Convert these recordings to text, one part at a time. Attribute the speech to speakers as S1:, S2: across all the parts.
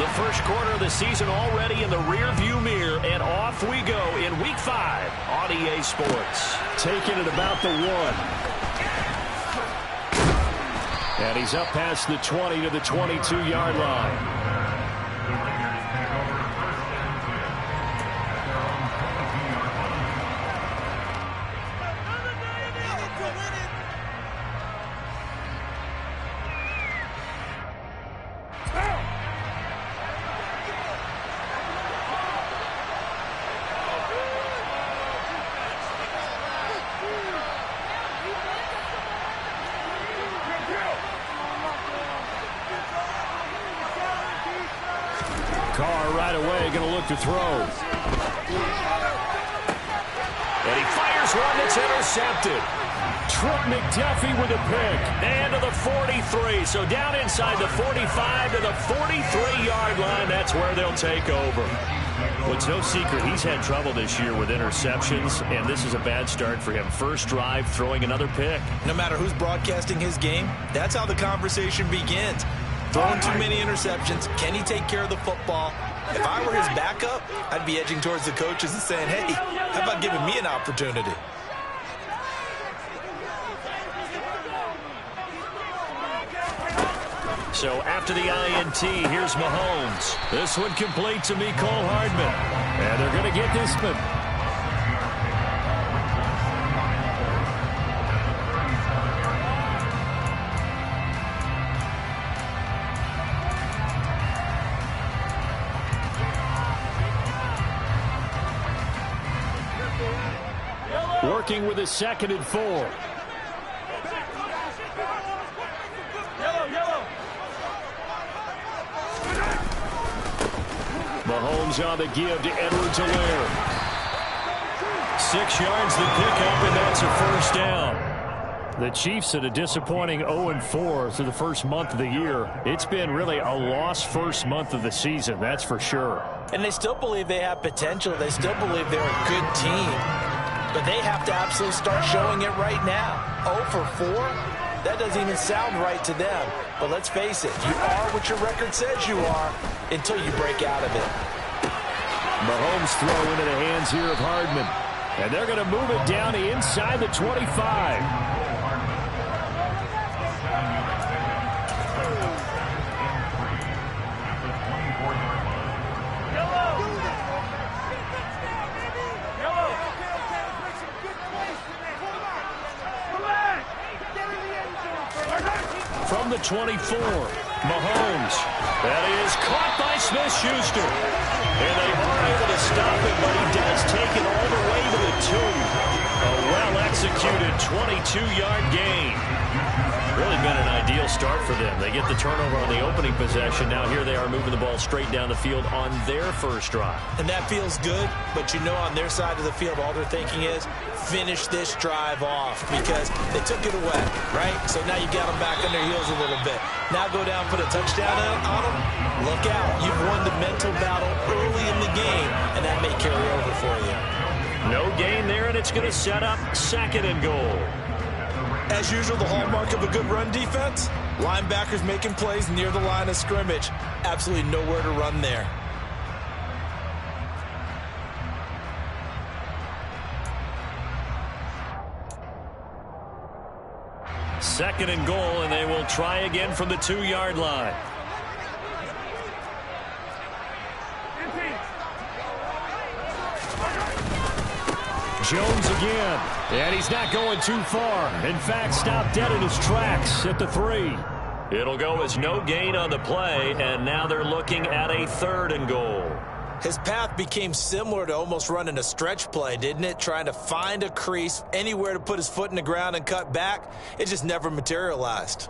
S1: The first quarter of the season already in the rearview mirror, and off we go in Week 5 on EA Sports.
S2: Taking it about the 1. And he's up past the 20 to the 22-yard line. Carr right away going to look to throw.
S1: And he fires one that's intercepted.
S2: Trent McDuffie with a pick.
S1: And to the 43. So down inside the 45 to the 43-yard line. That's where they'll take over.
S2: Well, it's no secret he's had trouble this year with interceptions, and this is a bad start for him. First drive, throwing another pick.
S3: No matter who's broadcasting his game, that's how the conversation begins. Throwing too many interceptions. Can he take care of the football? If I were his backup, I'd be edging towards the coaches and saying, hey, how about giving me an opportunity?
S1: So after the INT, here's Mahomes.
S2: This one complete to Mecole Hardman. And they're going to get this one. Working with a 2nd and 4. Mahomes on the give to Edwards-Helaire. 6 yards the pickup, and that's a first down. The Chiefs at a disappointing 0-4 through the first month of the year. It's been really a lost first month of the season, that's for sure.
S3: And they still believe they have potential. They still believe they're a good team. But they have to absolutely start showing it right now. 0-4? That doesn't even sound right to them. But let's face it, you are what your record says you are until you break out of it.
S2: Mahomes throw into the hands here of Hardman. And they're going to move it down to inside the 25. From the 24, Mahomes. That is caught by Smith-Schuster. And they are able to stop it, but he does take it all the way to the 2. A well-executed 22-yard gain. Really been an ideal start for them. They get the turnover on the opening possession. Now here they are moving the ball straight down the field on their first drive.
S3: And that feels good, but you know on their side of the field all they're thinking is finish this drive off because they took it away, right? So now you got them back on their heels a little bit. Now go down, put a touchdown on them. Look out. You've won the mental battle early in the game, and that may carry over for you.
S1: No gain there, and it's going to set up 2nd and goal.
S3: As usual, the hallmark of a good run defense, linebackers making plays near the line of scrimmage. Absolutely nowhere to run there.
S1: Second and goal, and they will try again from the 2-yard line.
S2: Jones again, and he's not going too far. In fact, stopped dead in his tracks at the 3.
S1: It'll go as no gain on the play, and now they're looking at a 3rd and goal.
S3: His path became similar to almost running a stretch play, didn't it? Trying to find a crease, anywhere to put his foot in the ground and cut back. It just never materialized.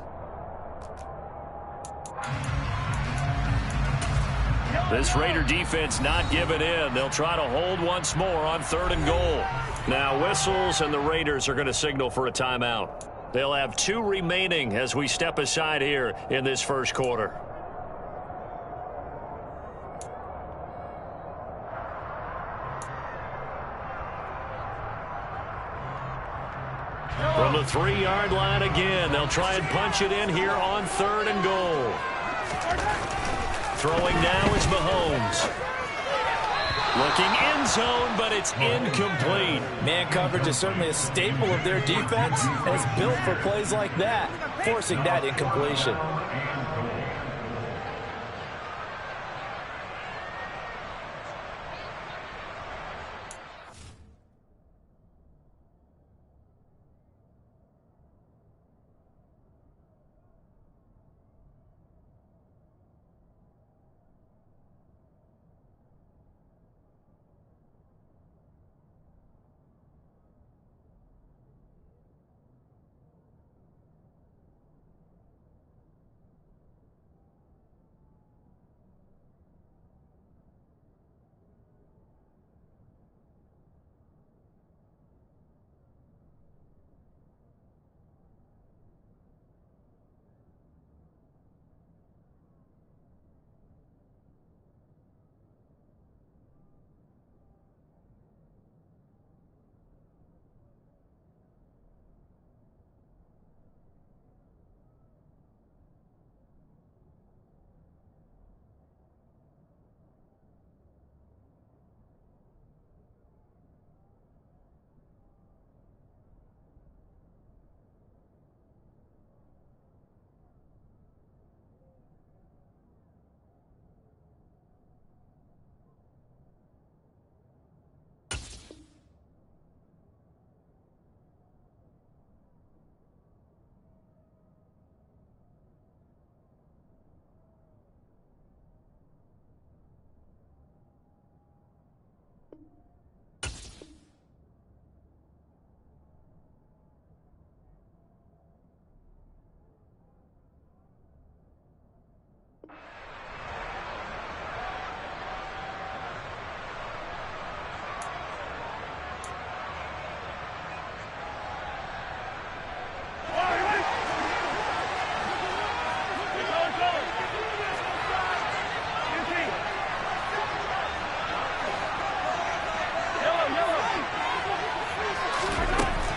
S1: This Raider defense not giving in. They'll try to hold once more on 3rd and goal. Now whistles, and the Raiders are going to signal for a timeout. They'll have 2 remaining as we step aside here in this first quarter. From the 3-yard line again, they'll try and punch it in here on 3rd and goal. Throwing now is Mahomes. Looking end zone, but it's incomplete.
S3: Man coverage is certainly a staple of their defense, and it's built for plays like that, forcing that incompletion.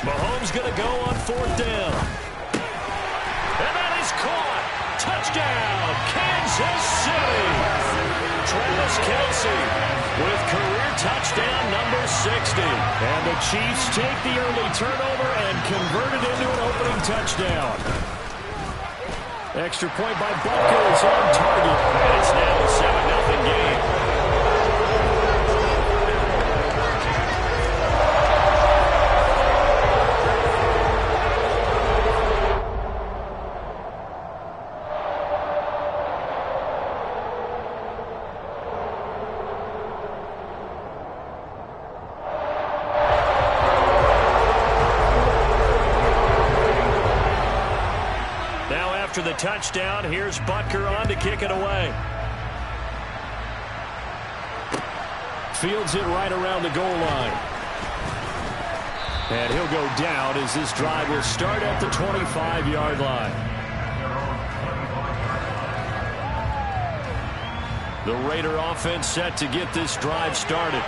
S1: Mahomes going to go on 4th down. And that is caught. Touchdown, Kansas City. Travis Kelce with career touchdown number 60. And the Chiefs take the early turnover and convert it into an opening touchdown. Extra point by Butker is on target. And it's now a 7-0 game. After the touchdown, here's Butker on to kick it away. Fields it right around the goal line. And he'll go down as this drive will start at the 25-yard line. The Raider offense set to get this drive started.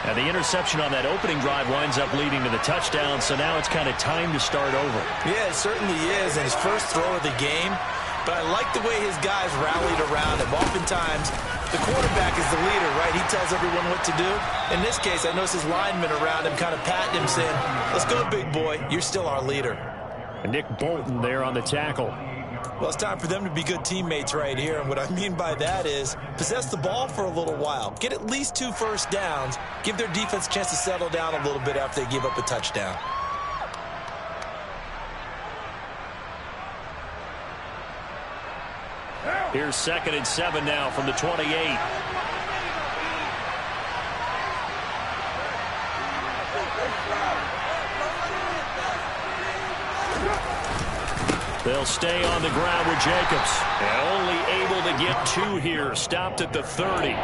S1: And the interception on that opening drive winds up leading to the touchdown, so now it's kind of time to start over.
S3: Yeah, it certainly is, and his first throw of the game. But I like the way his guys rallied around him. Oftentimes, the quarterback is the leader, right? He tells everyone what to do. In this case, I noticed his linemen around him kind of patting him, saying, "Let's go, big boy. You're still our leader."
S1: And Nick Bolton there on the tackle.
S3: Well, it's time for them to be good teammates right here. And what I mean by that is possess the ball for a little while. Get at least 2 first downs. Give their defense a chance to settle down a little bit after they give up a touchdown.
S1: Here's 2nd and 7 now from the 28. They'll stay on the ground with Jacobs. And only able to get 2 here. Stopped at the 30.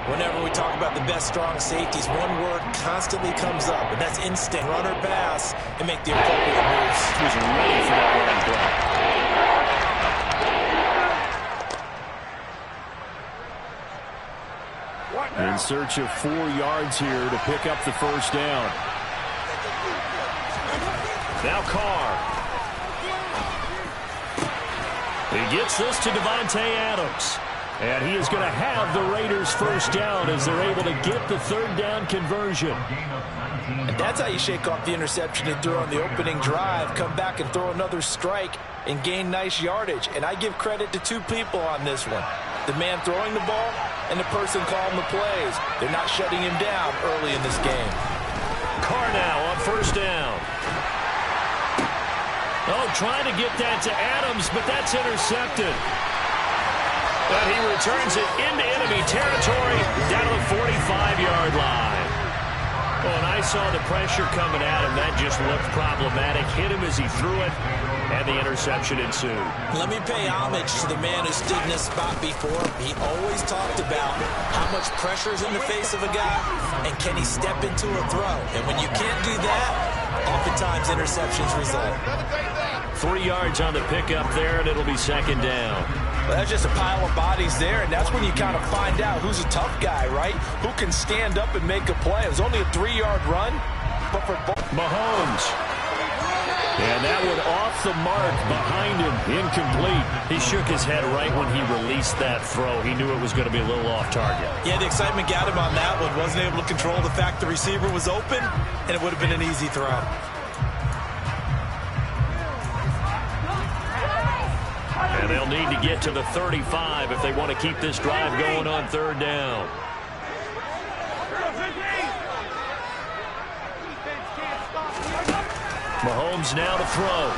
S3: Whenever we talk about the best strong safeties, one word constantly comes up, and that's instinct. Run or pass and make the appropriate moves.
S1: He was ready for that running play. In search of 4 yards here to pick up the first down. Now Carr. He gets this to Devontae Adams.
S2: And he is going to have the Raiders first down as they're able to get the third down conversion.
S3: And that's how you shake off the interception and throw on the opening drive, come back and throw another strike and gain nice yardage. And I give credit to two people on this one. The man throwing the ball and the person calling the plays. They're not shutting him down early in this game.
S1: Carr now on first down. Oh, trying to get that to Adams, but that's intercepted. But he returns it into enemy territory down to the 45-yard line. Oh, and I saw the pressure coming at him. That just looked problematic. Hit him as he threw it, and the interception ensued.
S3: Let me pay homage to the man who stood in this spot before. He always talked about how much pressure is in the face of a guy, and can he step into a throw. And when you can't do that, oftentimes interceptions result.
S1: 3 yards on the pickup there, and it'll be second down.
S3: Well, that's just a pile of bodies there, and that's when you kind of find out who's a tough guy, right? Who can stand up and make a play. It was only a 3-yard run, but for
S1: Mahomes. And that one off the mark behind him, incomplete. He shook his head right when he released that throw. He knew it was going to be a little off target.
S3: Yeah, the excitement got him on that one. Wasn't able to control the fact the receiver was open, and it would have been an easy throw.
S1: And they'll need to get to the 35 if they want to keep this drive going on third down. Mahomes now to throw.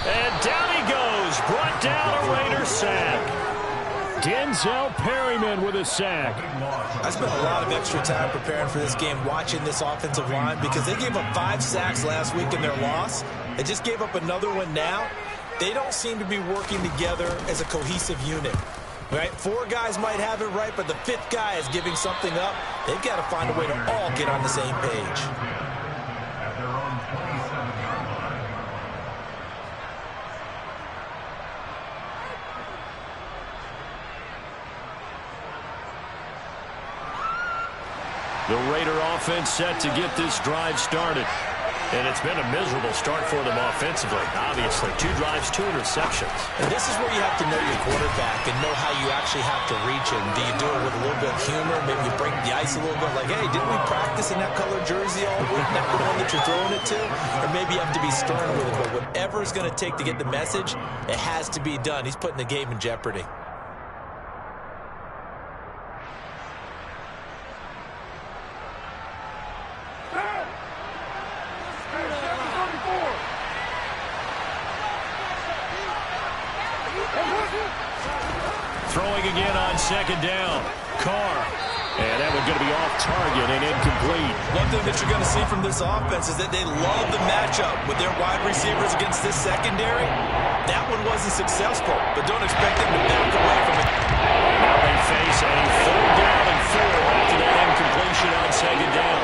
S1: And down he goes. Brought down a Raider sack.
S2: Denzel Perryman with a sack.
S3: I spent a lot of extra time preparing for this game, watching this offensive line, because they gave up 5 sacks last week in their loss. They just gave up another one now. They don't seem to be working together as a cohesive unit. Right? 4 guys might have it right, but the 5th guy is giving something up. They've got to find a way to all get on the same page.
S1: The Raider offense set to get this drive started. And it's been a miserable start for them offensively. Obviously, 2 drives, 2 interceptions.
S3: And this is where you have to know your quarterback and know how you actually have to reach him. Do you do it with a little bit of humor? Maybe you break the ice a little bit, like, hey, didn't we practice in that colored jersey all week? Not the one that you're throwing it to? Or maybe you have to be stern with it. But whatever it's going to take to get the message, it has to be done. He's putting the game in jeopardy.
S1: Throwing again on second down. Carr. And that one's going to be off target and incomplete.
S3: One thing that you're going to see from this offense is that they love the matchup with their wide receivers against this secondary. That one wasn't successful, but don't expect them to back away from it.
S1: Now they face a 3rd down and 4 after that incompletion on second down.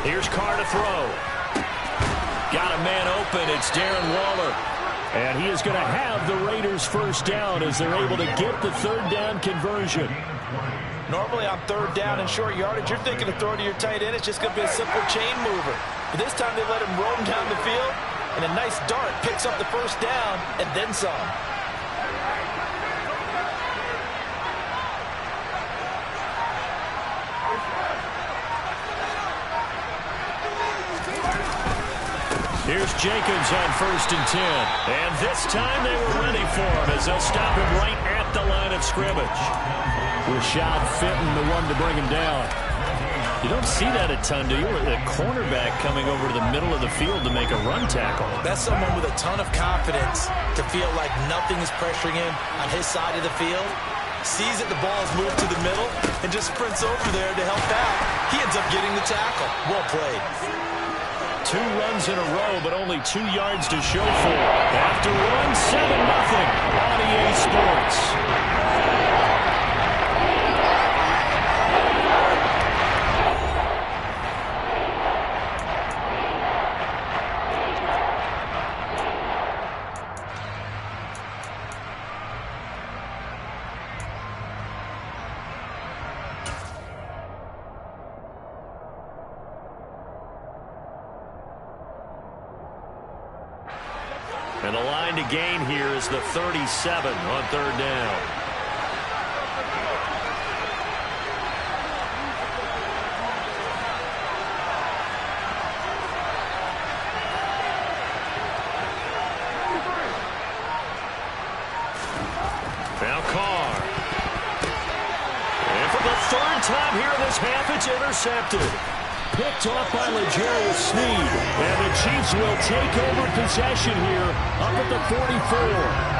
S1: Here's Carr to throw. Got a man open. It's Darren Waller.
S2: And he is going to have the Raiders first down as they're able to get the third down conversion.
S3: Normally on 3rd down and short yardage, you're thinking to throw to your tight end. It's just going to be a simple chain mover. But this time they let him roam down the field, and a nice dart picks up the first down and then some.
S1: Here's Jacobs on 1st and 10. And this time they were ready for him as they'll stop him right at the line of scrimmage.
S2: Rashad Fenton, the one to bring him down.
S1: You don't see that a ton, do you? A cornerback coming over to the middle of the field to make a run tackle.
S3: That's someone with a ton of confidence to feel like nothing is pressuring him on his side of the field. Sees that the ball's moved to the middle and just sprints over there to help out. He ends up getting the tackle. Well played.
S1: 2 runs in a row, but only 2 yards to show for it. After 1, 7-0 on EA Sports. And the line to gain here is the 37 on third down. Now Carr. And for the third time here in this half, it's intercepted. Picked off by L'Jarius Sneed. And the Chiefs will take over possession here up at the 44.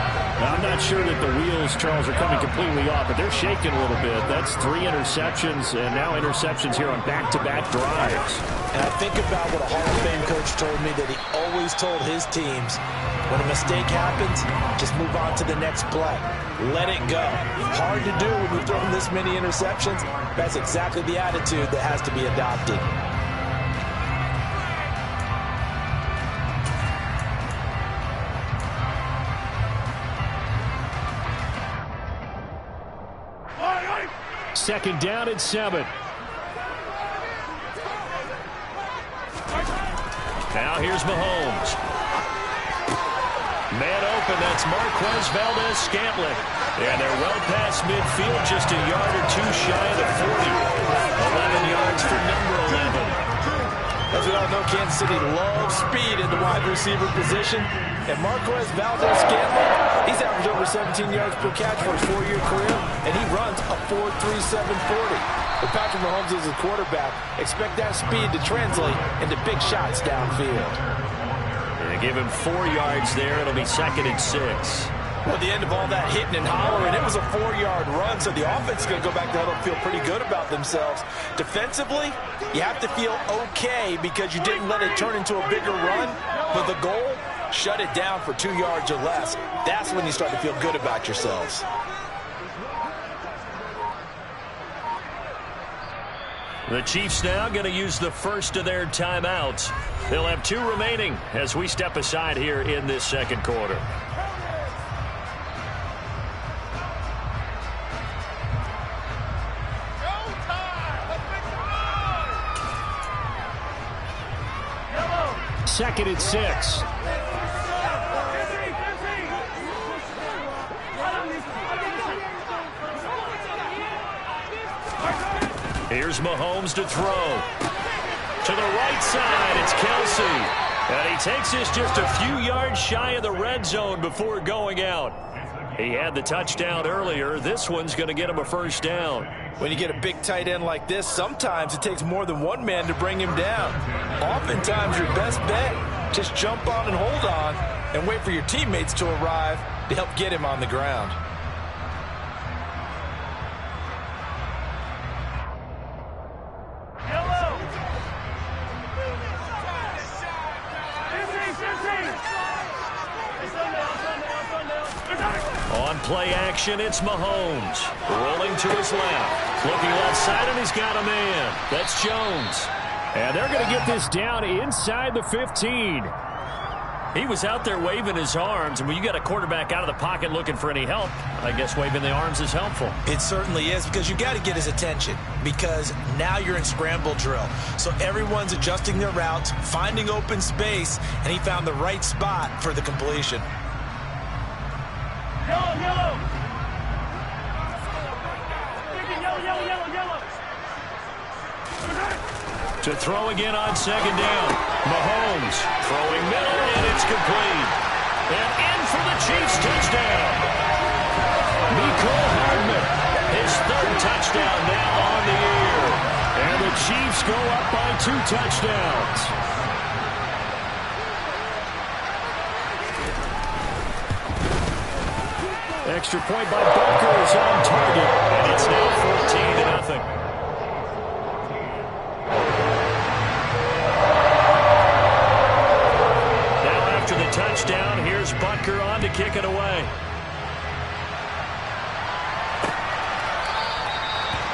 S2: I'm not sure that the wheels, Charles, are coming completely off, but they're shaking a little bit. That's 3 interceptions, and now interceptions here on back-to-back drives.
S3: And I think about what a Hall of Fame coach told me, that he always told his teams, when a mistake happens, just move on to the next play. Let it go. Hard to do when you've thrown this many interceptions. That's exactly the attitude that has to be adopted.
S2: Second down and 7.
S1: Now here's Mahomes. Man open, that's Marquez Valdes-Scantling. And they're well past midfield, just a yard or two shy of the 40. 11 yards for number 11.
S3: As we all know, Kansas City loves speed in the wide receiver position. And Marquez Valdes-Scantling, he's averaged over 17 yards per catch for his 4-year career, and he runs a 4.37 40. With Patrick Mahomes as his quarterback, expect that speed to translate into big shots downfield.
S1: They give him 4 yards there. It'll be 2nd and 6.
S3: Well, at the end of all that hitting and hollering, it was a 4-yard run, so the offense is going to go back to huddle and feel pretty good about themselves. Defensively, you have to feel okay because you didn't let it turn into a bigger run, but the goal, shut it down for 2 yards or less. That's when you start to feel good about yourselves.
S1: The Chiefs now going to use the first of their timeouts. They'll have 2 remaining as we step aside here in this second quarter.
S2: Second and 6.
S1: Here's Mahomes to throw. To the right side, it's Kelsey. And he takes this just a few yards shy of the red zone before going out. He had the touchdown earlier. This one's going to get him a first down.
S3: When you get a big tight end like this, sometimes it takes more than one man to bring him down. Oftentimes, your best bet, just jump on and hold on and wait for your teammates to arrive to help get him on the ground.
S1: On play action, it's Mahomes. Rolling to his left. Looking left side, and he's got a man. That's Jones.
S2: And they're going to get this down inside the 15.
S1: He was out there waving his arms, and when you got a quarterback out of the pocket looking for any help, I guess waving the arms is helpful.
S3: It certainly is, because you got to get his attention, because now you're in scramble drill. So everyone's adjusting their routes, finding open space, and he found the right spot for the completion.
S4: Yellow, yellow.
S1: To throw again on second down. Mahomes throwing middle, and it's complete. And in for the Chiefs touchdown. Mecole Hardman, his 3rd touchdown now on the year.
S2: And the Chiefs go up by 2 touchdowns. Extra point by Butker is on target.
S1: And it's now 14-0. After the touchdown, here's Butker on to kick it away.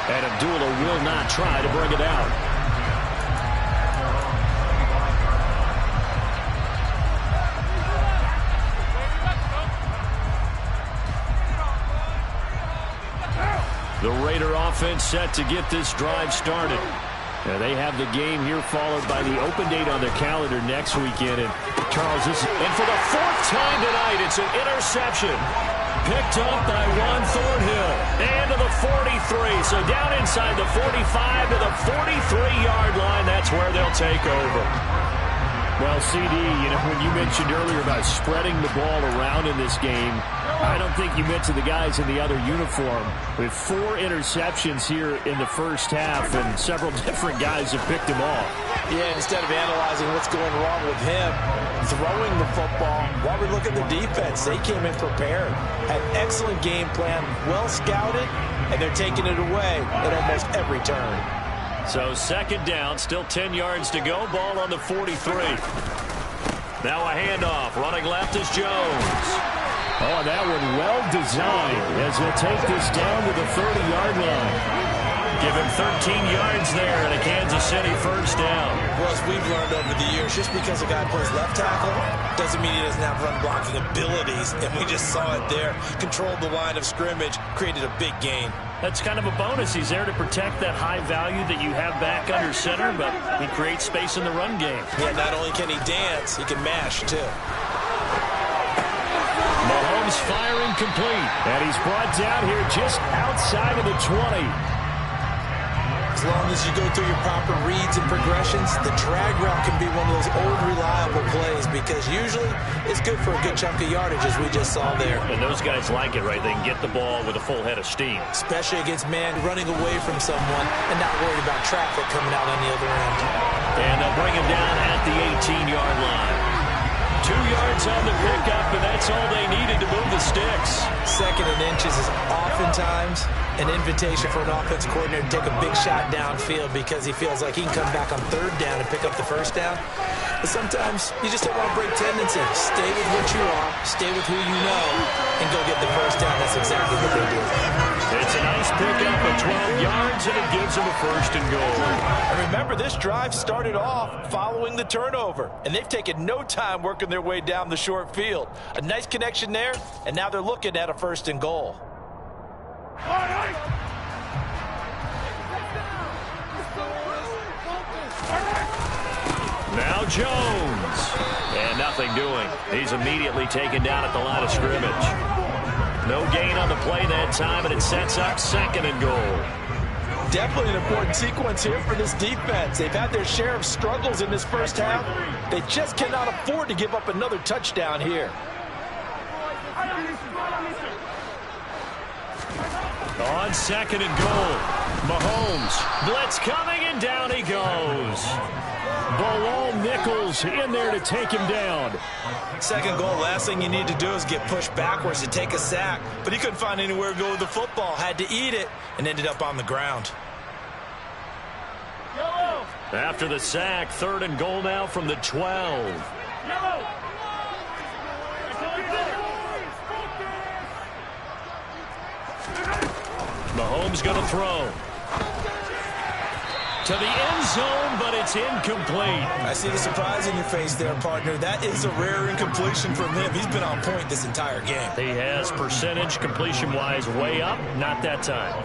S2: And Abdullah will not try to bring it out.
S1: The Raider offense set to get this drive started.
S2: They have the game here followed by the open date on their calendar next weekend. And Charles,
S1: and for the fourth time tonight, it's an interception. Picked up by Juan Thornhill. And to the 43. So down inside the 45 to the 43-yard line. That's where they'll take over.
S2: Well, CD, when you mentioned earlier about spreading the ball around in this game, I don't think you mentioned the guys in the other uniform. With 4 interceptions here in the first half, and several different guys have picked him off.
S3: Yeah, instead of analyzing what's going wrong with him, throwing the football, while we look at the defense, they came in prepared, had excellent game plan, well scouted, and they're taking it away at almost every turn.
S1: So second down, still 10 yards to go. Ball on the 43. Now a handoff. Running left is Jones.
S2: Oh, that one well designed as he'll take this down to the 30-yard line.
S1: Give him 13 yards there and a Kansas City first down.
S3: Well, as we've learned over the years, just because a guy plays left tackle doesn't mean he doesn't have run blocking abilities. And we just saw it there. Controlled the line of scrimmage, created a big gain.
S1: That's kind of a bonus. He's there to protect that high value that you have back under center, but he creates space in the run game.
S3: Yeah, not only can he dance, he can mash, too.
S1: Mahomes firing complete.
S2: And he's brought down here just outside of the 20.
S3: As long as you go through your proper reads and progressions, the drag route can be one of those old reliable plays because usually it's good for a good chunk of yardage, as we just saw there.
S1: And those guys like it, right? They can get the ball with a full head of steam.
S3: Especially against man running away from someone and not worried about traffic coming out on the other end.
S1: And they'll bring him down at the 18-yard line. 2 yards on the pickup, and that's all they needed to move the sticks.
S3: 2nd and inches is oftentimes an invitation for an offense coordinator to take a big shot downfield because he feels like he can come back on 3rd down and pick up the first down. But sometimes you just don't want to break tendency. Stay with what you are, stay with who you know, and go get the first down. That's exactly what they do.
S1: It's a nice pickup of 12 yards, and it gives them a 1st and goal.
S3: And remember, this drive started off following the turnover, and they've taken no time working their way down the short field. A nice connection there, and now they're looking at a 1st and goal.
S1: Now Jones. And nothing doing. He's immediately taken down at the line of scrimmage. No gain on the play that time, and it sets up 2nd and goal.
S3: Definitely an important sequence here for this defense. They've had their share of struggles in this first half. They just cannot afford to give up another touchdown here.
S1: On 2nd and goal, Mahomes. Blitz coming, and down he goes.
S2: Bilal Nichols in there to take him down.
S3: 2nd goal, last thing you need to do is get pushed backwards to take a sack. But he couldn't find anywhere to go with the football. Had to eat it and ended up on the ground.
S1: After the sack, 3rd and goal now from the 12. Mahomes going to throw. To the end zone, but it's incomplete.
S3: I see the surprise in your face there, partner. That is a rare incompletion from him. He's been on point this entire game.
S1: He has percentage completion-wise way up. Not that time.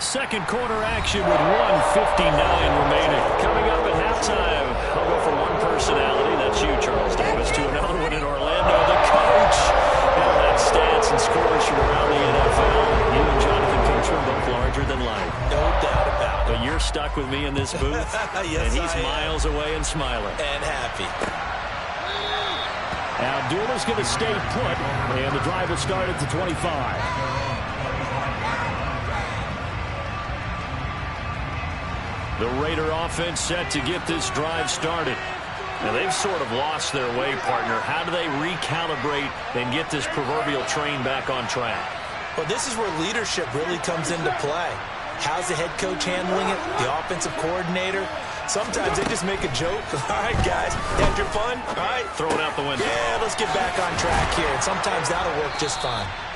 S1: Second quarter action with 1:59 remaining. Coming up at halftime, I'll go for one personality. That's you, Charles Davis, to another one in Orlando. The coach. He'll have stats and scores from around the NFL. You and Jonathan Coachman both larger than life.
S3: No doubt about it.
S1: But you're stuck with me in this booth.
S3: Yes,
S1: and he's miles away and smiling.
S3: And happy.
S2: Abdullah's going to stay put, and the drive will start at the 25.
S1: The Raider offense set to get this drive started. Now, they've sort of lost their way, partner. How do they recalibrate and get this proverbial train back on track?
S3: Well, this is where leadership really comes into play. How's the head coach handling it? The offensive coordinator? Sometimes they just make a joke. All right, guys, had your fun? All right.
S1: Throw it out the window.
S3: Yeah, let's get back on track here. And sometimes that'll work just fine.